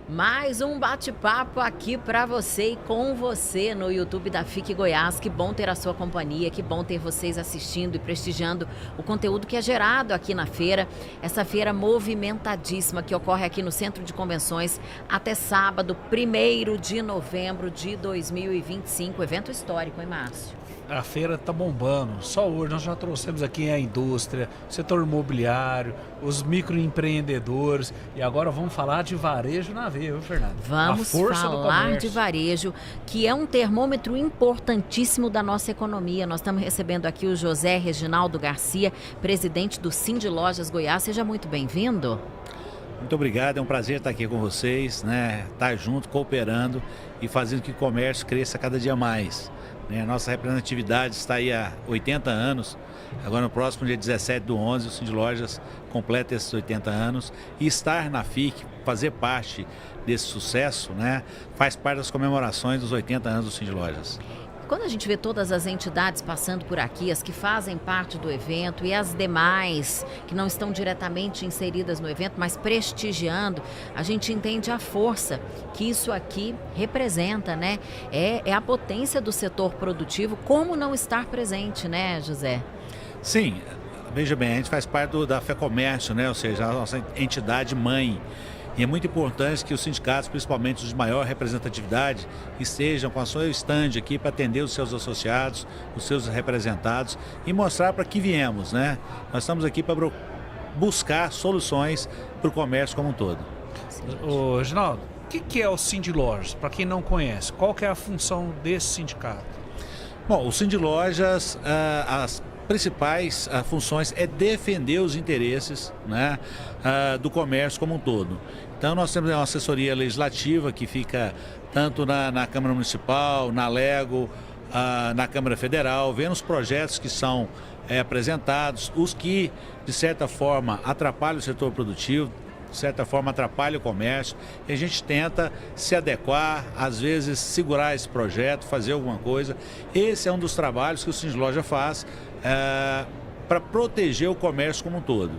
Mais um bate-papo aqui para você e com você no YouTube da FIC Goiás. Que bom ter a sua companhia, que bom ter vocês assistindo e prestigiando o conteúdo que é gerado aqui na feira. Essa feira movimentadíssima que ocorre aqui no Centro de Convenções até sábado, 1º de novembro de 2025. Evento histórico, hein, Márcio? A feira está bombando. Só hoje nós já trouxemos aqui a indústria, o setor imobiliário, os microempreendedores e agora vamos falar de varejo na veia, viu, Fernando? Vamos falar de varejo, que é um termômetro importantíssimo da nossa economia. Nós estamos recebendo aqui o José Reginaldo Garcia, presidente do Cindy Lojas Goiás. Seja muito bem-vindo. Muito obrigado, é um prazer estar aqui com vocês, né? Estar junto, cooperando e fazendo que o comércio cresça cada dia mais. A nossa representatividade está aí há 80 anos, agora no próximo dia 17/11 o Cindy Lojas completa esses 80 anos e estar na FIC, fazer parte desse sucesso, né, faz parte das comemorações dos 80 anos do Cindy Lojas. Quando a gente vê todas as entidades passando por aqui, as que fazem parte do evento e as demais que não estão diretamente inseridas no evento, mas prestigiando, a gente entende a força que isso aqui representa, né? É a potência do setor produtivo, como não estar presente, né, José? Sim, veja bem, a gente faz parte da FEComércio, né? Ou seja, a nossa entidade mãe. E é muito importante que os sindicatos, principalmente os de maior representatividade, estejam com a sua stand aqui para atender os seus associados, os seus representados e mostrar para que viemos, né? Nós estamos aqui para buscar soluções para o comércio como um todo. Ô, Reginaldo, o que é o Cindy Lojas? Para quem não conhece, qual que é a função desse sindicato? Bom, o Cindy Lojas, as principais funções é defender os interesses, né, do comércio como um todo. Então nós temos uma assessoria legislativa que fica tanto na Câmara Municipal, na Lego, na Câmara Federal, vendo os projetos que são apresentados, os que de certa forma atrapalham o setor produtivo, de certa forma atrapalha o comércio, e a gente tenta se adequar, às vezes segurar esse projeto, fazer alguma coisa. Esse é um dos trabalhos que o Cindy Loja faz para proteger o comércio como um todo.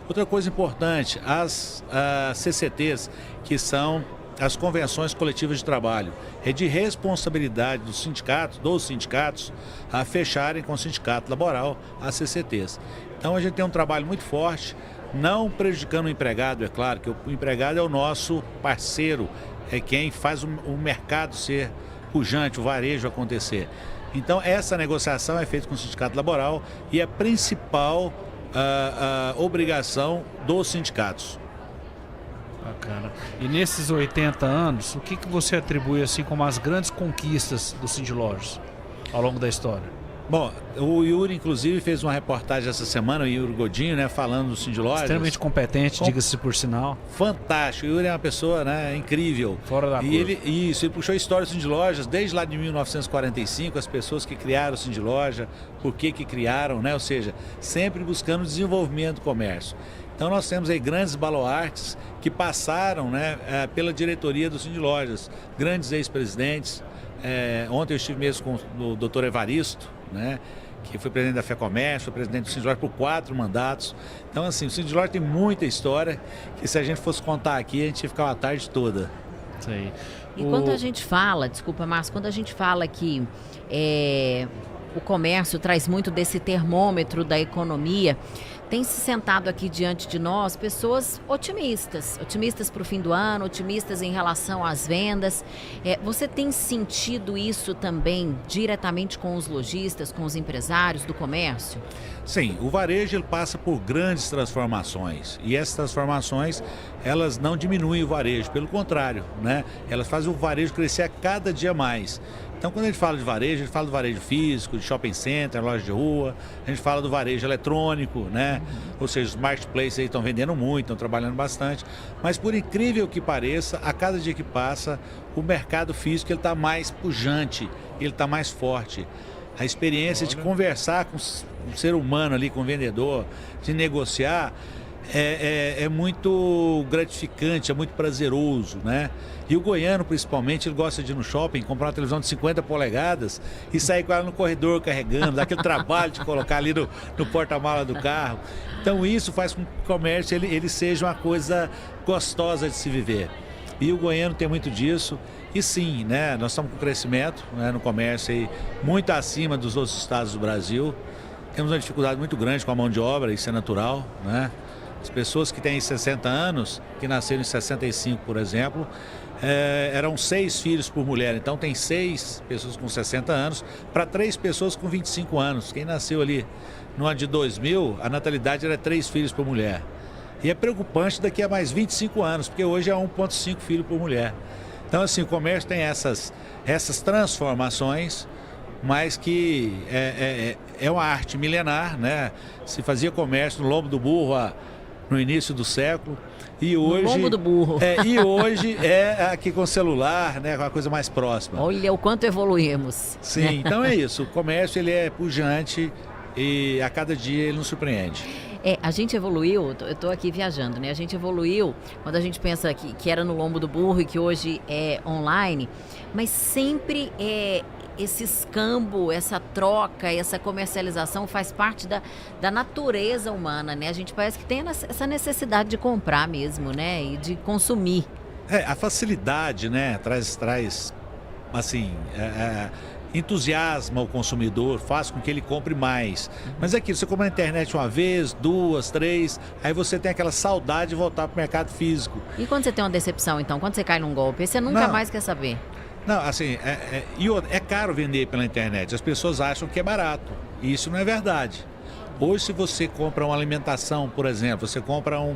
Outra coisa importante, as CCTs, que são as convenções coletivas de trabalho, é de responsabilidade dos sindicatos a fecharem com o sindicato laboral as CCTs. Então a gente tem um trabalho muito forte, não prejudicando o empregado, é claro, que o empregado é o nosso parceiro, é quem faz o mercado ser pujante, o varejo acontecer. Então essa negociação é feita com o sindicato laboral e é a principal obrigação dos sindicatos. Bacana. E nesses 80 anos, o que você atribui assim como as grandes conquistas do Cindy Lojas ao longo da história? Bom, o Yuri, inclusive, fez uma reportagem essa semana, o Yuri Godinho, né, falando do Cindy Lojas. Extremamente competente, diga-se por sinal. Fantástico. O Yuri é uma pessoa, né, incrível. Fora da curva. Ele puxou a história do Cindy Lojas desde lá de 1945, as pessoas que criaram o Cindy Loja, por que criaram, né, ou seja, sempre buscando o desenvolvimento do comércio. Então nós temos aí grandes baluartes que passaram, né, pela diretoria do Cindy Lojas, grandes ex-presidentes. Ontem eu estive mesmo com o doutor Evaristo, né, que foi presidente da FEComércio, foi presidente do Cindy Lojas por 4 mandatos. Então, assim, o Cindy Lojas tem muita história que se a gente fosse contar aqui, a gente ia ficar uma tarde toda. Isso aí. E quando a gente fala, desculpa, Márcio, quando a gente fala que o comércio traz muito desse termômetro da economia, tem se sentado aqui diante de nós pessoas otimistas para o fim do ano, otimistas em relação às vendas. Você tem sentido isso também diretamente com os lojistas, com os empresários do comércio? Sim, o varejo ele passa por grandes transformações e essas transformações elas não diminuem o varejo, pelo contrário, né? Elas fazem o varejo crescer a cada dia mais. Então, quando a gente fala de varejo, a gente fala do varejo físico, de shopping center, loja de rua, a gente fala do varejo eletrônico, né? Ou seja, os marketplaces aí estão vendendo muito, estão trabalhando bastante, mas por incrível que pareça, a cada dia que passa, o mercado físico ele está mais pujante, ele está mais forte. A experiência de conversar com um ser humano ali, com o vendedor, de negociar, é muito gratificante, é muito prazeroso, né? E o goiano, principalmente, ele gosta de ir no shopping, comprar uma televisão de 50 polegadas e sair com ela no corredor carregando, dá aquele trabalho de colocar ali no porta-mala do carro. Então isso faz com que o comércio ele seja uma coisa gostosa de se viver. E o goiano tem muito disso. E sim, né, nós estamos com crescimento, né, no comércio aí, muito acima dos outros estados do Brasil. Temos uma dificuldade muito grande com a mão de obra, isso é natural, né? As pessoas que têm 60 anos, que nasceram em 65, por exemplo, eram 6 filhos por mulher. Então tem 6 pessoas com 60 anos para 3 pessoas com 25 anos. Quem nasceu ali no ano de 2000, a natalidade era 3 filhos por mulher. E é preocupante daqui a mais 25 anos, porque hoje é 1,5 filho por mulher. Então, assim, o comércio tem essas transformações, mas que é uma arte milenar, né? Se fazia comércio no lombo do burro no início do século. E hoje, no lombo do burro. E hoje é aqui com o celular, né? Com a coisa mais próxima. Olha o quanto evoluímos. Sim, então é isso. O comércio ele é pujante e a cada dia ele nos surpreende. A gente evoluiu, eu estou aqui viajando, né? A gente evoluiu quando a gente pensa que era no lombo do burro e que hoje é online, mas sempre esse escambo, essa troca, essa comercialização faz parte da natureza humana, né? A gente parece que tem essa necessidade de comprar mesmo, né? E de consumir. A facilidade, né? Traz assim, entusiasma o consumidor, faz com que ele compre mais. Mas é aquilo, você compra na internet uma vez, 2, 3, aí você tem aquela saudade de voltar para o mercado físico. E quando você tem uma decepção, então? Quando você cai num golpe, você nunca mais quer saber? Não, assim, é caro vender pela internet. As pessoas acham que é barato. E isso não é verdade. Hoje, se você compra uma alimentação, por exemplo, você compra um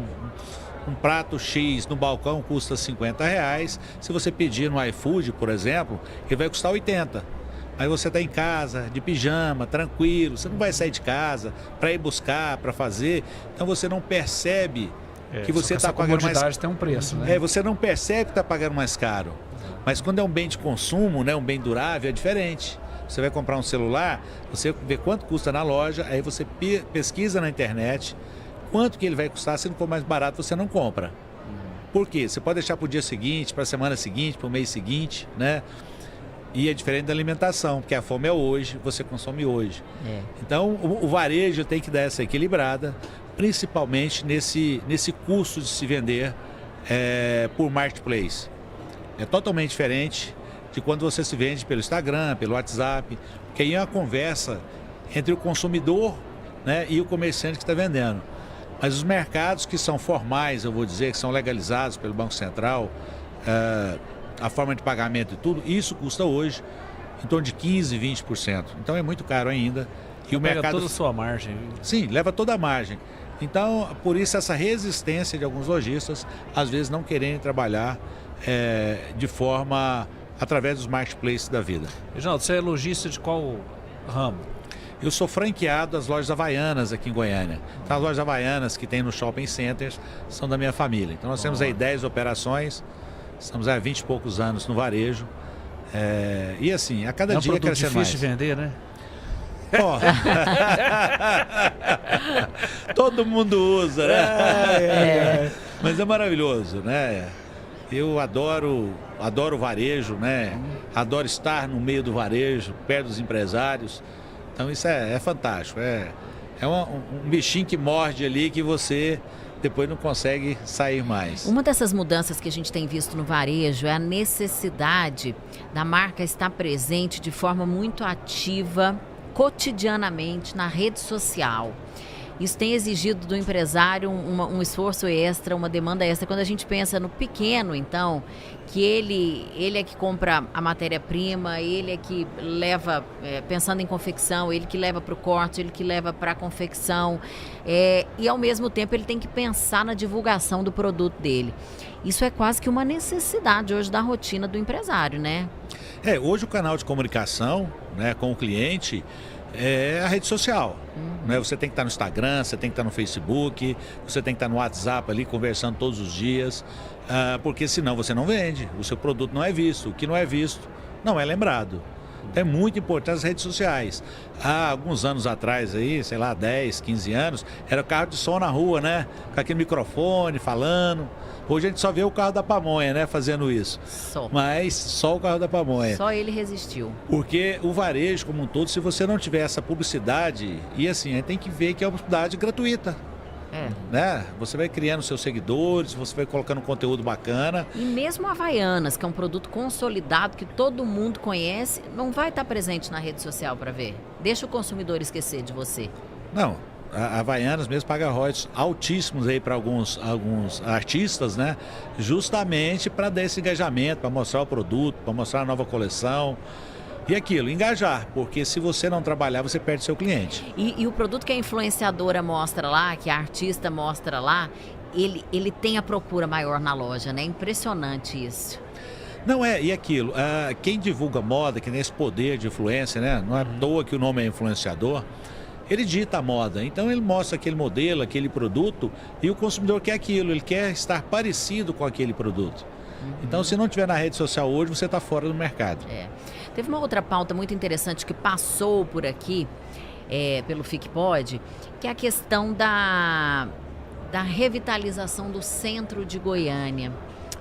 prato X no balcão, custa R$50. Se você pedir no iFood, por exemplo, ele vai custar 80. Aí você está em casa, de pijama, tranquilo, você não vai sair de casa para ir buscar, para fazer, então você não percebe que você está pagando mais caro. Tem um preço, né? Você não percebe que está pagando mais caro. Mas quando é um bem de consumo, né, um bem durável, é diferente. Você vai comprar um celular, você vê quanto custa na loja, aí você pesquisa na internet quanto que ele vai custar. Se não for mais barato, você não compra. Por quê? Você pode deixar para o dia seguinte, para a semana seguinte, para o mês seguinte, né? E é diferente da alimentação, porque a fome é hoje, você consome hoje. Então, o varejo tem que dar essa equilibrada, principalmente nesse custo de se vender por marketplace. É totalmente diferente de quando você se vende pelo Instagram, pelo WhatsApp, porque aí é uma conversa entre o consumidor, né, e o comerciante que está vendendo. Mas os mercados que são formais, eu vou dizer, que são legalizados pelo Banco Central, a forma de pagamento e tudo, isso custa hoje em torno de 15%, 20%. Então é muito caro ainda. E o mercado toda a sua margem. Sim, leva toda a margem. Então, por isso essa resistência de alguns lojistas, às vezes não querem trabalhar de forma através dos marketplaces da vida. Reginaldo, você é lojista de qual ramo? Eu sou franqueado das lojas Havaianas aqui em Goiânia. Então, as lojas Havaianas que tem no shopping centers são da minha família. Então nós temos aí 10 operações. Estamos há 20 e poucos anos no varejo. E assim, a cada dia crescendo mais. É difícil de vender, né? Todo mundo usa, né? Mas é maravilhoso, né? Eu adoro o varejo, né? Adoro estar no meio do varejo, perto dos empresários. Então isso é fantástico. É um bichinho que morde ali que você depois não consegue sair mais. Uma dessas mudanças que a gente tem visto no varejo é a necessidade da marca estar presente de forma muito ativa, cotidianamente, na rede social. Isso tem exigido do empresário um esforço extra, uma demanda extra. Quando a gente pensa no pequeno, então, que ele é que compra a matéria-prima, ele é que leva, pensando em confecção, ele que leva para o corte, ele que leva para a confecção. E, ao mesmo tempo, ele tem que pensar na divulgação do produto dele. Isso é quase que uma necessidade hoje da rotina do empresário, né? Hoje o canal de comunicação, né, com o cliente é a rede social. Né? Você tem que estar no Instagram, você tem que estar no Facebook, você tem que estar no WhatsApp ali conversando todos os dias, porque senão você não vende, o seu produto não é visto, o que não é visto não é lembrado. Então é muito importante as redes sociais. Há alguns anos atrás aí, sei lá, 10, 15 anos, era o carro de som na rua, né? Com aquele microfone, falando. Hoje a gente só vê o carro da pamonha, né, fazendo isso. Mas só o carro da pamonha. Só ele resistiu. Porque o varejo como um todo, se você não tiver essa publicidade, e assim, a gente tem que ver que é uma publicidade gratuita. né? Você vai criando seus seguidores, você vai colocando conteúdo bacana. E mesmo a Havaianas, que é um produto consolidado que todo mundo conhece, não vai estar presente na rede social para ver. Deixa o consumidor esquecer de você. Não, a Havaianas mesmo paga royalties altíssimos aí para alguns artistas, né? Justamente para dar esse engajamento, para mostrar o produto, para mostrar a nova coleção. E aquilo, engajar, porque se você não trabalhar, você perde seu cliente. E o produto que a influenciadora mostra lá, que a artista mostra lá, ele tem a procura maior na loja, né? Impressionante isso. Não e aquilo, quem divulga moda, que tem esse poder de influência, né? Não é à toa que o nome é influenciador, ele dita a moda. Então ele mostra aquele modelo, aquele produto, e o consumidor quer aquilo, ele quer estar parecido com aquele produto. Então, se não tiver na rede social hoje, você está fora do mercado. Teve uma outra pauta muito interessante que passou por aqui, pelo FICPOD, que é a questão da revitalização do centro de Goiânia.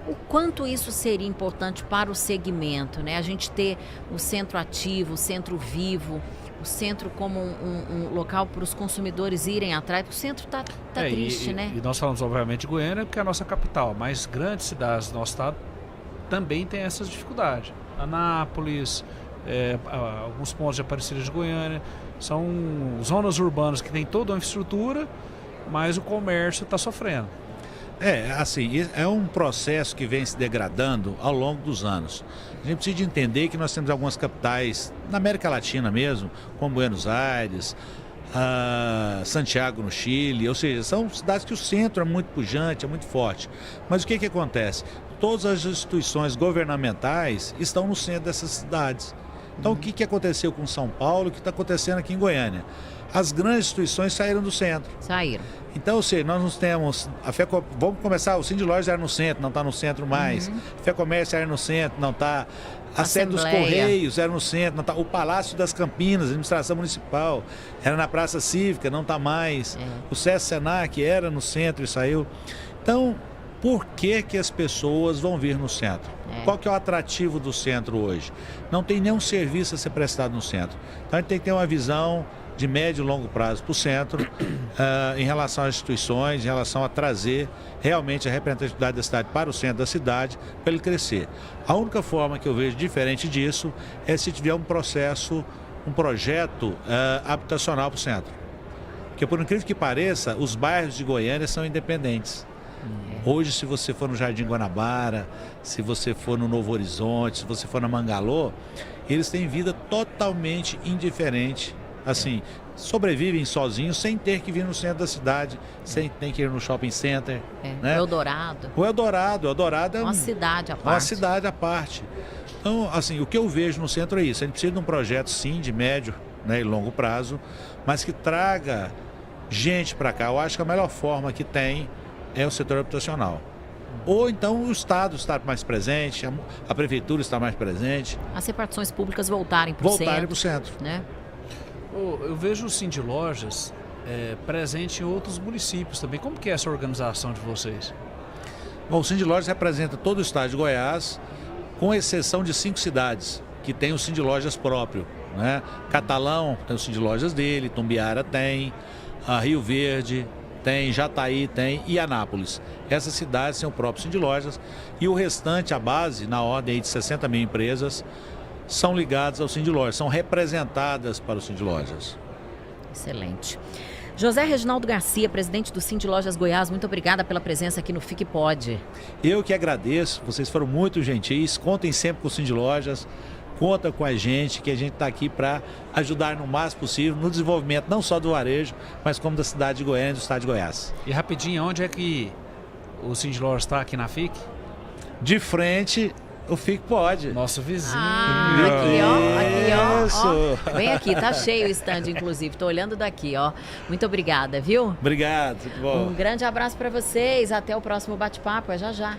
O quanto isso seria importante para o segmento, né? A gente ter o centro ativo, o centro vivo, o centro como um local para os consumidores irem atrás, porque o centro está triste, né? E nós falamos, obviamente, de Goiânia, porque é a nossa capital, mas grandes cidades do nosso estado também têm essas dificuldades. Anápolis, alguns pontos de Aparecida de Goiânia, são zonas urbanas que têm toda uma infraestrutura, mas o comércio está sofrendo. Assim, é um processo que vem se degradando ao longo dos anos. A gente precisa de entender que nós temos algumas capitais, na América Latina mesmo, como Buenos Aires, Santiago no Chile, ou seja, são cidades que o centro é muito pujante, é muito forte. Mas o que acontece? Todas as instituições governamentais estão no centro dessas cidades. Então, o que aconteceu com São Paulo, o que está acontecendo aqui em Goiânia? As grandes instituições saíram do centro. Saíram. Então, ou seja, nós não temos... vamos começar, o Cindy Lojas era no centro, não está no centro mais. A Fé Comércio era no centro, não está. A sede dos Correios era no centro, não está. O Palácio das Campinas, a administração municipal, era na Praça Cívica, não está mais. O SESC Senac era no centro e saiu. Então, por que as pessoas vão vir no centro? Qual que é o atrativo do centro hoje? Não tem nenhum serviço a ser prestado no centro. Então, a gente tem que ter uma visão de médio e longo prazo para o centro, em relação às instituições, em relação a trazer realmente a representatividade da cidade para o centro da cidade, para ele crescer. A única forma que eu vejo diferente disso é se tiver um projeto habitacional para o centro. Porque, por incrível que pareça, os bairros de Goiânia são independentes. Hoje, se você for no Jardim Guanabara, se você for no Novo Horizonte, se você for na Mangalô, eles têm vida totalmente indiferente. Assim, sobrevivem sozinhos sem ter que vir no centro da cidade, sem ter que ir no shopping center. Né? O Eldorado. O Eldorado é uma cidade à parte. Uma cidade à parte. Então, assim, o que eu vejo no centro é isso. A gente precisa de um projeto, sim, de médio, né, e longo prazo, mas que traga gente para cá. Eu acho que a melhor forma que tem é o setor habitacional. Ou então o Estado estar mais presente, a Prefeitura estar mais presente. As repartições públicas voltarem para o centro. Né? Eu vejo o Cindy Lojas presente em outros municípios também. Como que é essa organização de vocês? Bom, o Cindy Lojas representa todo o estado de Goiás, com exceção de 5 cidades, que tem o Cindy Lojas próprio. Né? Catalão tem o Cindy Lojas dele, Tumbiara tem, Rio Verde tem, Jataí tem e Anápolis. Essas cidades têm o próprio Cindy Lojas e o restante, a base, na ordem aí de 60 mil empresas, são ligadas ao Cindy Lojas, são representadas para o Cindy Lojas. Excelente. José Reginaldo Garcia, presidente do Cindy Lojas Goiás, muito obrigada pela presença aqui no FICPOD. Eu que agradeço, vocês foram muito gentis, contem sempre com o Cindy Lojas, conta com a gente, que a gente está aqui para ajudar no máximo possível no desenvolvimento não só do varejo, mas como da cidade de Goiânia e do estado de Goiás. E rapidinho, onde é que o Cindy Lojas está aqui na FIC? De frente... O FICPOD. Nosso vizinho. Aqui, ó. Vem aqui, tá cheio o stand, inclusive. Tô olhando daqui, ó. Muito obrigada, viu? Obrigado, muito bom. Um grande abraço para vocês. Até o próximo bate-papo. É já já.